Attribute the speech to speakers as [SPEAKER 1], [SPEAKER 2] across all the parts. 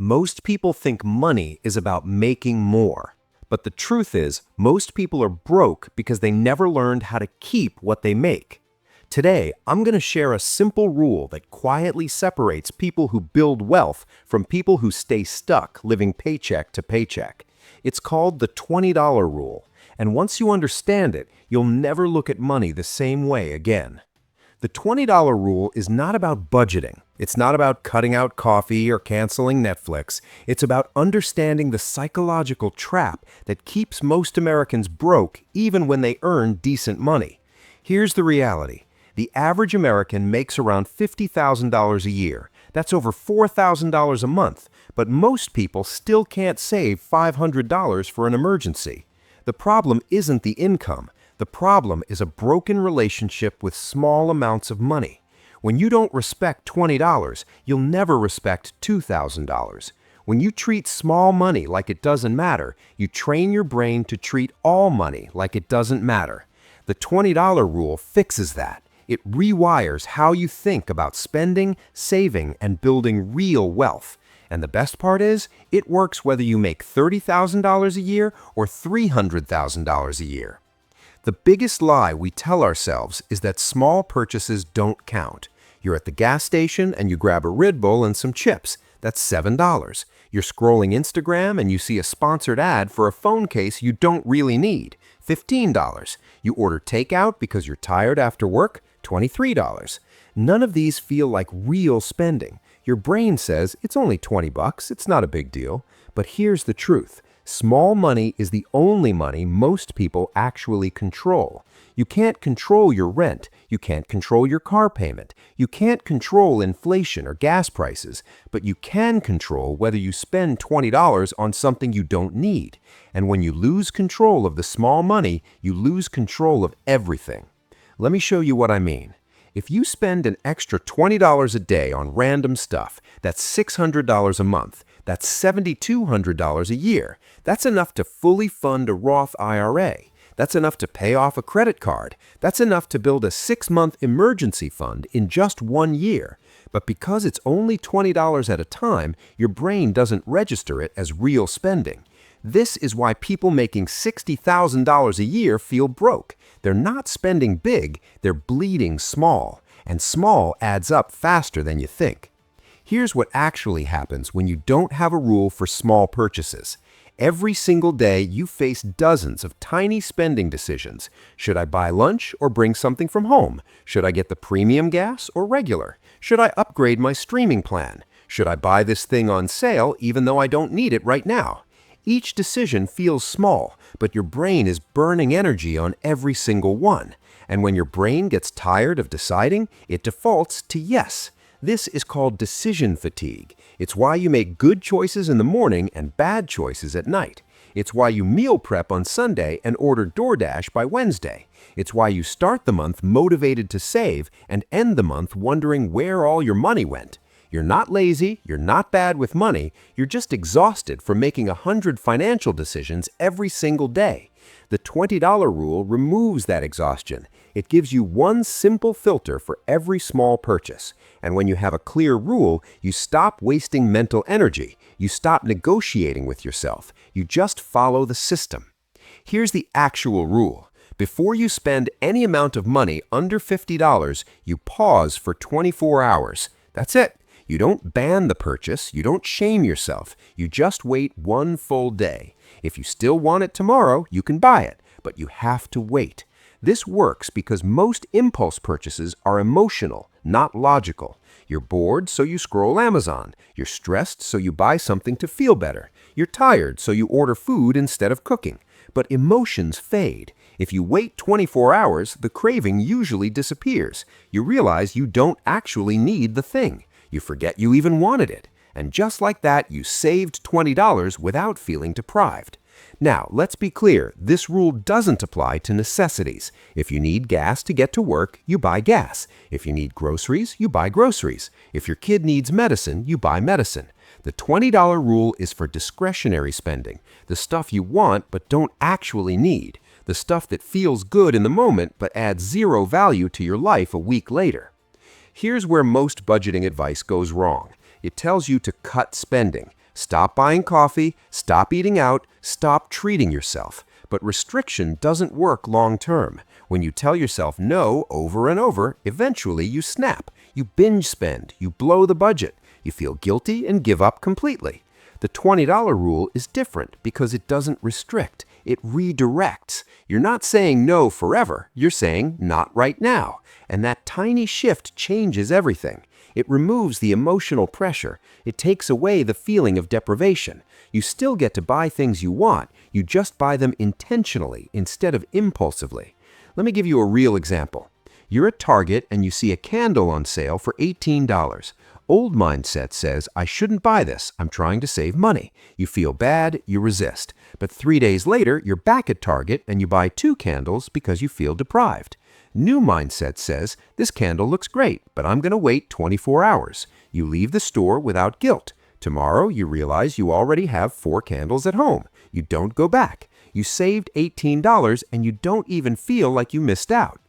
[SPEAKER 1] Most people think money is about making more. But the truth is, most people are broke because they never learned how to keep what they make. Today, I'm going to share a simple rule that quietly separates people who build wealth from people who stay stuck living paycheck to paycheck. It's called the $20 rule, and once you understand it, you'll never look at money the same way again. The $20 rule is not about budgeting. It's not about cutting out coffee or canceling Netflix. It's about understanding the psychological trap that keeps most Americans broke even when they earn decent money. Here's the reality. The average American makes around $50,000 a year. That's over $4,000 a month, but most people still can't save $500 for an emergency. The problem isn't the income. The problem is a broken relationship with small amounts of money. When you don't respect $20, you'll never respect $2,000. When you treat small money like it doesn't matter, you train your brain to treat all money like it doesn't matter. The $20 rule fixes that. It rewires how you think about spending, saving, and building real wealth. And the best part is, it works whether you make $30,000 a year or $300,000 a year. The biggest lie we tell ourselves is that small purchases don't count. You're at the gas station and you grab a Red Bull and some chips. That's $7. You're scrolling Instagram and you see a sponsored ad for a phone case you don't really need. $15. You order takeout because you're tired after work. $23. None of these feel like real spending. Your brain says it's only $20, it's not a big deal. But here's the truth. Small money is the only money most people actually control. You can't control your rent. You can't control your car payment. You can't control inflation or gas prices, but you can control whether you spend $20 on something you don't need. And when you lose control of the small money, you lose control of everything. Let me show you what I mean. If you spend an extra $20 a day on random stuff, that's $600 a month. That's $7,200 a year. That's enough to fully fund a Roth IRA. That's enough to pay off a credit card. That's enough to build a 6-month emergency fund in just 1 year. But because it's only $20 at a time, your brain doesn't register it as real spending. This is why people making $60,000 a year feel broke. They're not spending big, they're bleeding small. And small adds up faster than you think. Here's what actually happens when you don't have a rule for small purchases. Every single day, you face dozens of tiny spending decisions. Should I buy lunch or bring something from home? Should I get the premium gas or regular? Should I upgrade my streaming plan? Should I buy this thing on sale even though I don't need it right now? Each decision feels small, but your brain is burning energy on every single one. And when your brain gets tired of deciding, it defaults to yes. This is called decision fatigue. It's why you make good choices in the morning and bad choices at night. It's why you meal prep on Sunday and order DoorDash by Wednesday. It's why you start the month motivated to save and end the month wondering where all your money went. You're not lazy, you're not bad with money, you're just exhausted from making 100 financial decisions every single day. The $20 rule removes that exhaustion. It gives you one simple filter for every small purchase. And when you have a clear rule, you stop wasting mental energy. You stop negotiating with yourself. You just follow the system. Here's the actual rule. Before you spend any amount of money under $50, you pause for 24 hours. That's it. You don't ban the purchase. You don't shame yourself. You just wait one full day. If you still want it tomorrow, you can buy it, but you have to wait. This works because most impulse purchases are emotional, not logical. You're bored, so you scroll Amazon. You're stressed, so you buy something to feel better. You're tired, so you order food instead of cooking. But emotions fade. If you wait 24 hours, the craving usually disappears. You realize you don't actually need the thing. You forget you even wanted it. And just like that, you saved $20 without feeling deprived. Now, let's be clear, this rule doesn't apply to necessities. If you need gas to get to work, you buy gas. If you need groceries, you buy groceries. If your kid needs medicine, you buy medicine. The $20 rule is for discretionary spending, the stuff you want but don't actually need, the stuff that feels good in the moment but adds zero value to your life a week later. Here's where most budgeting advice goes wrong. It tells you to cut spending. Stop buying coffee, stop eating out, stop treating yourself. But restriction doesn't work long term. When you tell yourself no over and over, eventually you snap. You binge spend, you blow the budget, you feel guilty and give up completely. The $20 rule is different because it doesn't restrict, it redirects. You're not saying no forever, you're saying not right now. And that tiny shift changes everything. It removes the emotional pressure. It takes away the feeling of deprivation. You still get to buy things you want, you just buy them intentionally instead of impulsively. Let me give you a real example. You're at Target and you see a candle on sale for $18. Old mindset says, I shouldn't buy this, I'm trying to save money. You feel bad, you resist. But 3 days later, you're back at Target and you buy 2 candles because you feel deprived. New mindset says, this candle looks great, but I'm going to wait 24 hours. You leave the store without guilt. Tomorrow, you realize you already have 4 candles at home. You don't go back. You saved $18 and you don't even feel like you missed out.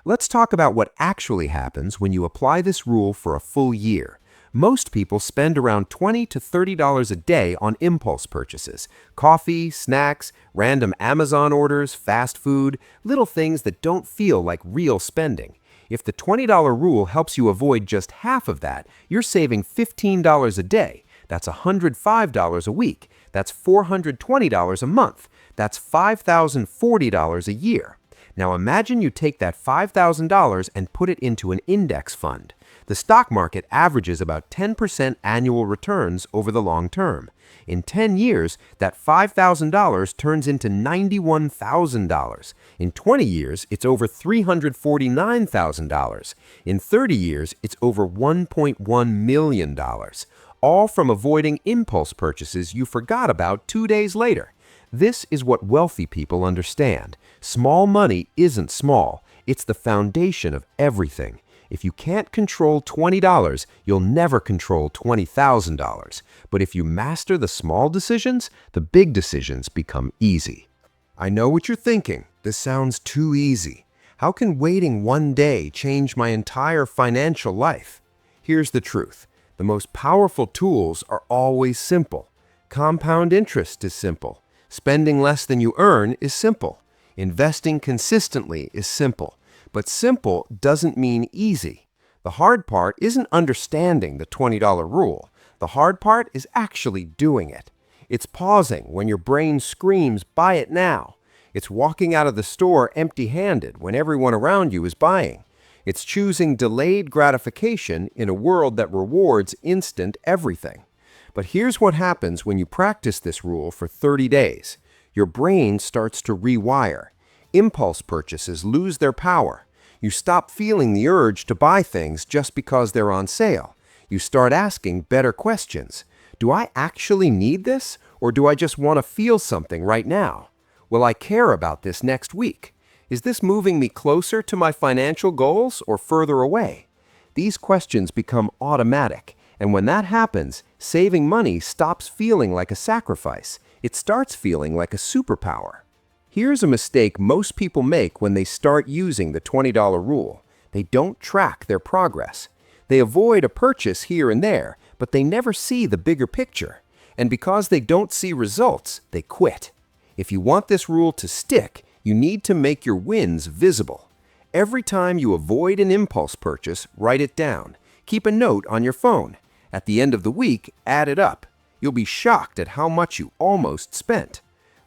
[SPEAKER 1] Let's talk about what actually happens when you apply this rule for a full year. Most people spend around $20 to $30 a day on impulse purchases. Coffee, snacks, random Amazon orders, fast food, little things that don't feel like real spending. If the $20 rule helps you avoid just half of that, you're saving $15 a day. That's $105 a week. That's $420 a month. That's $5,040 a year. Now imagine you take that $5,000 and put it into an index fund. The stock market averages about 10% annual returns over the long term. In 10 years, that $5,000 turns into $91,000. In 20 years, it's over $349,000. In 30 years, it's over $1.1 million. All from avoiding impulse purchases you forgot about 2 days later. This is what wealthy people understand. Small money isn't small. It's the foundation of everything. If you can't control $20, you'll never control $20,000. But if you master the small decisions, the big decisions become easy. I know what you're thinking. This sounds too easy. How can waiting 1 day change my entire financial life? Here's the truth. The most powerful tools are always simple. Compound interest is simple. Spending less than you earn is simple. Investing consistently is simple. But simple doesn't mean easy. The hard part isn't understanding the $20 rule. The hard part is actually doing it. It's pausing when your brain screams, buy it now. It's walking out of the store empty-handed when everyone around you is buying. It's choosing delayed gratification in a world that rewards instant everything. But here's what happens when you practice this rule for 30 days. Your brain starts to rewire. Impulse purchases lose their power. You stop feeling the urge to buy things just because they're on sale. You start asking better questions. Do I actually need this, or do I just want to feel something right now? Will I care about this next week? Is this moving me closer to my financial goals or further away? These questions become automatic, and when that happens, saving money stops feeling like a sacrifice. It starts feeling like a superpower. Here's a mistake most people make when they start using the $20 rule. They don't track their progress. They avoid a purchase here and there, but they never see the bigger picture. And because they don't see results, they quit. If you want this rule to stick, you need to make your wins visible. Every time you avoid an impulse purchase, write it down. Keep a note on your phone. At the end of the week, add it up. You'll be shocked at how much you almost spent.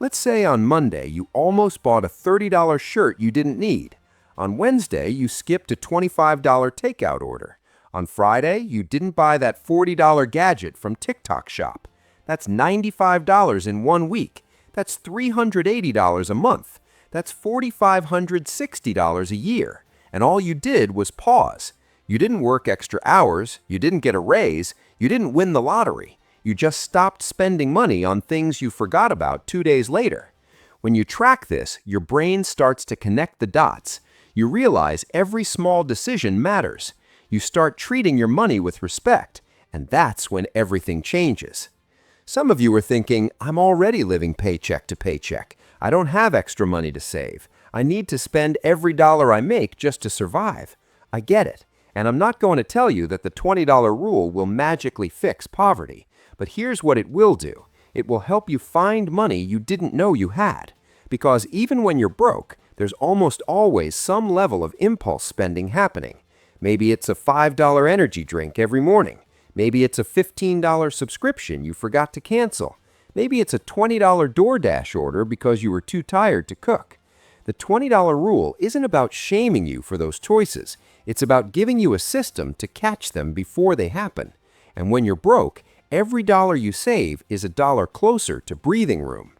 [SPEAKER 1] Let's say on Monday you almost bought a $30 shirt you didn't need. On Wednesday, you skipped a $25 takeout order. On Friday, you didn't buy that $40 gadget from TikTok Shop. That's $95 in 1 week. That's $380 a month. That's $4,560 a year. And all you did was pause. You didn't work extra hours. You didn't get a raise. You didn't win the lottery. You just stopped spending money on things you forgot about 2 days later. When you track this, your brain starts to connect the dots. You realize every small decision matters. You start treating your money with respect, and that's when everything changes. Some of you are thinking, I'm already living paycheck to paycheck. I don't have extra money to save. I need to spend every dollar I make just to survive. I get it, and I'm not going to tell you that the $20 rule will magically fix poverty. But here's what it will do. It will help you find money you didn't know you had. Because even when you're broke, there's almost always some level of impulse spending happening. Maybe it's a $5 energy drink every morning. Maybe it's a $15 subscription you forgot to cancel. Maybe it's a $20 DoorDash order because you were too tired to cook. The $20 rule isn't about shaming you for those choices. It's about giving you a system to catch them before they happen. And when you're broke, every dollar you save is a dollar closer to breathing room.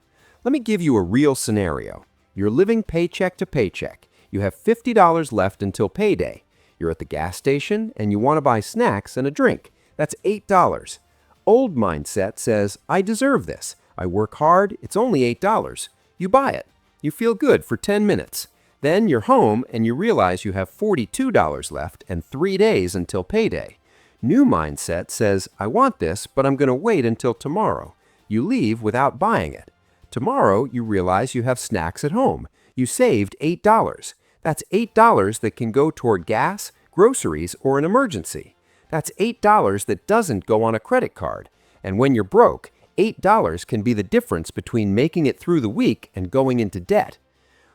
[SPEAKER 1] Let me give you a real scenario. You're living paycheck to paycheck. You have $50 left until payday. You're at the gas station and you want to buy snacks and a drink. That's $8. Old mindset says, I deserve this. I work hard. It's only $8. You buy it. You feel good for 10 minutes. Then you're home and you realize you have $42 left and 3 days until payday. New mindset says, I want this, but I'm going to wait until tomorrow. You leave without buying it. Tomorrow, you realize you have snacks at home. You saved $8. That's $8 that can go toward gas, groceries, or an emergency. That's $8 that doesn't go on a credit card. And when you're broke, $8 can be the difference between making it through the week and going into debt.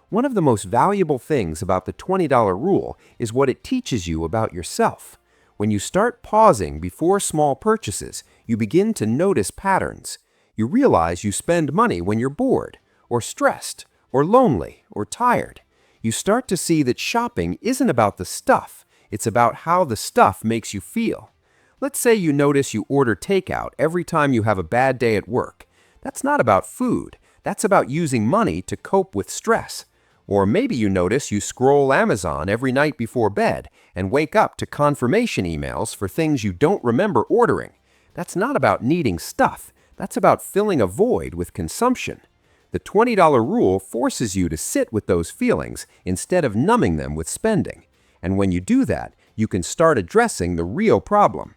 [SPEAKER 1] One of the most valuable things about the $20 rule is what it teaches you about yourself. When you start pausing before small purchases, you begin to notice patterns. You realize you spend money when you're bored, or stressed, or lonely, or tired. You start to see that shopping isn't about the stuff. It's about how the stuff makes you feel. Let's say you notice you order takeout every time you have a bad day at work. That's not about food. That's about using money to cope with stress. Or maybe you notice you scroll Amazon every night before bed and wake up to confirmation emails for things you don't remember ordering. That's not about needing stuff. That's about filling a void with consumption. The $20 rule forces you to sit with those feelings instead of numbing them with spending. And when you do that, you can start addressing the real problem.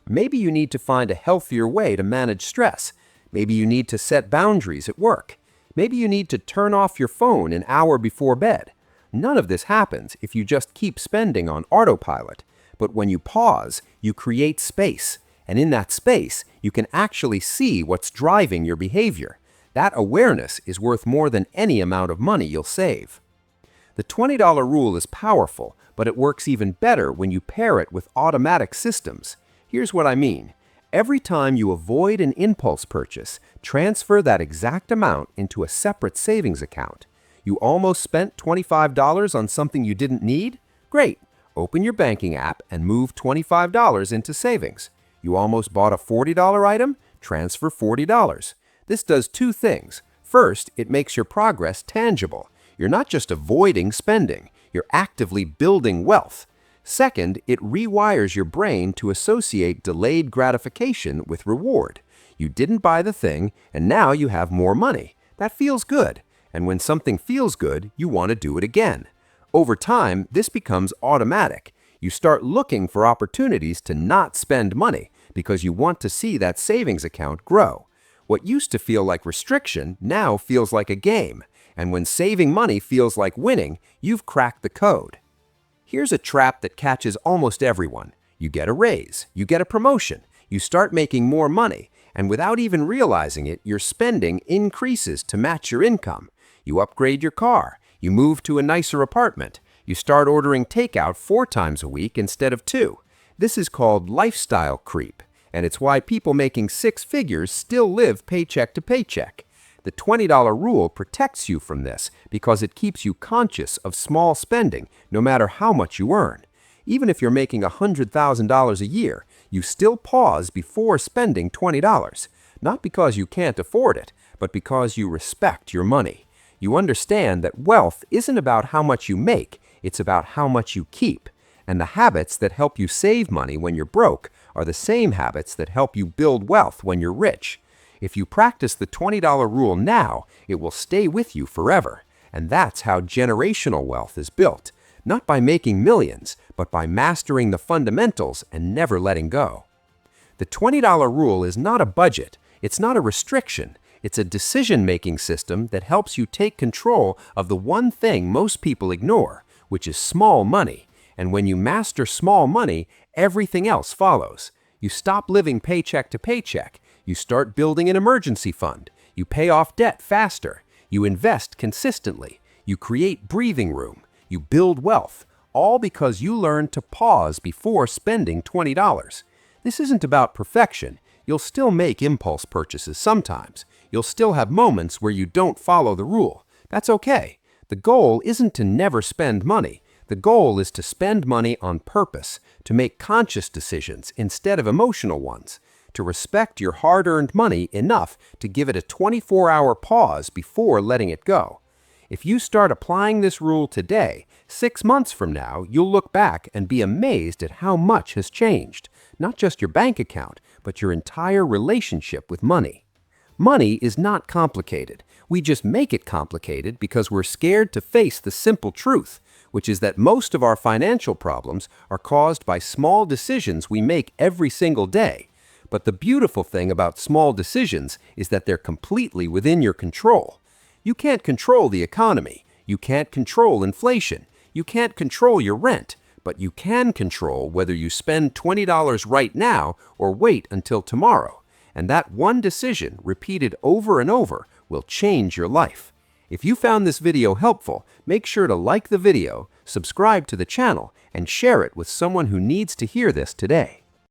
[SPEAKER 1] Maybe you need to find a healthier way to manage stress. Maybe you need to set boundaries at work. Maybe you need to turn off your phone an hour before bed. None of this happens if you just keep spending on autopilot. But when you pause, you create space. And in that space, you can actually see what's driving your behavior. That awareness is worth more than any amount of money you'll save. The $20 rule is powerful, but it works even better when you pair it with automatic systems. Here's what I mean. Every time you avoid an impulse purchase, transfer that exact amount into a separate savings account. You almost spent $25 on something you didn't need? Great. Open your banking app and move $25 into savings. You almost bought a $40 item? Transfer $40. This does two things. First, it makes your progress tangible. You're not just avoiding spending, you're actively building wealth. Second, it rewires your brain to associate delayed gratification with reward. You didn't buy the thing, and now you have more money. That feels good. And when something feels good, you want to do it again. Over time, this becomes automatic. You start looking for opportunities to not spend money because you want to see that savings account grow. What used to feel like restriction now feels like a game. And when saving money feels like winning, you've cracked the code. Here's a trap that catches almost everyone. You get a raise, you get a promotion, you start making more money, and without even realizing it, your spending increases to match your income. You upgrade your car, you move to a nicer apartment, you start ordering takeout 4 times a week instead of 2. This is called lifestyle creep, and it's why people making 6 figures still live paycheck to paycheck. The $20 rule protects you from this because it keeps you conscious of small spending no matter how much you earn. Even if you're making $100,000 a year, you still pause before spending $20, not because you can't afford it, but because you respect your money. You understand that wealth isn't about how much you make, it's about how much you keep. And the habits that help you save money when you're broke are the same habits that help you build wealth when you're rich. If you practice the $20 rule now, it will stay with you forever. And that's how generational wealth is built. Not by making millions, but by mastering the fundamentals and never letting go. The $20 rule is not a budget. It's not a restriction. It's a decision-making system that helps you take control of the one thing most people ignore, which is small money. And when you master small money, everything else follows. You stop living paycheck to paycheck. You start building an emergency fund. You pay off debt faster. You invest consistently. You create breathing room. You build wealth, all because you learned to pause before spending $20. This isn't about perfection. You'll still make impulse purchases sometimes. You'll still have moments where you don't follow the rule. That's okay. The goal isn't to never spend money. The goal is to spend money on purpose, to make conscious decisions instead of emotional ones, to respect your hard-earned money enough to give it a 24-hour pause before letting it go. If you start applying this rule today, 6 months from now, you'll look back and be amazed at how much has changed. Not just your bank account, but your entire relationship with money. Money is not complicated. We just make it complicated because we're scared to face the simple truth, which is that most of our financial problems are caused by small decisions we make every single day. But the beautiful thing about small decisions is that they're completely within your control. You can't control the economy. You can't control inflation. You can't control your rent. But you can control whether you spend $20 right now or wait until tomorrow. And that one decision, repeated over and over, will change your life. If you found this video helpful, make sure to like the video, subscribe to the channel, and share it with someone who needs to hear this today.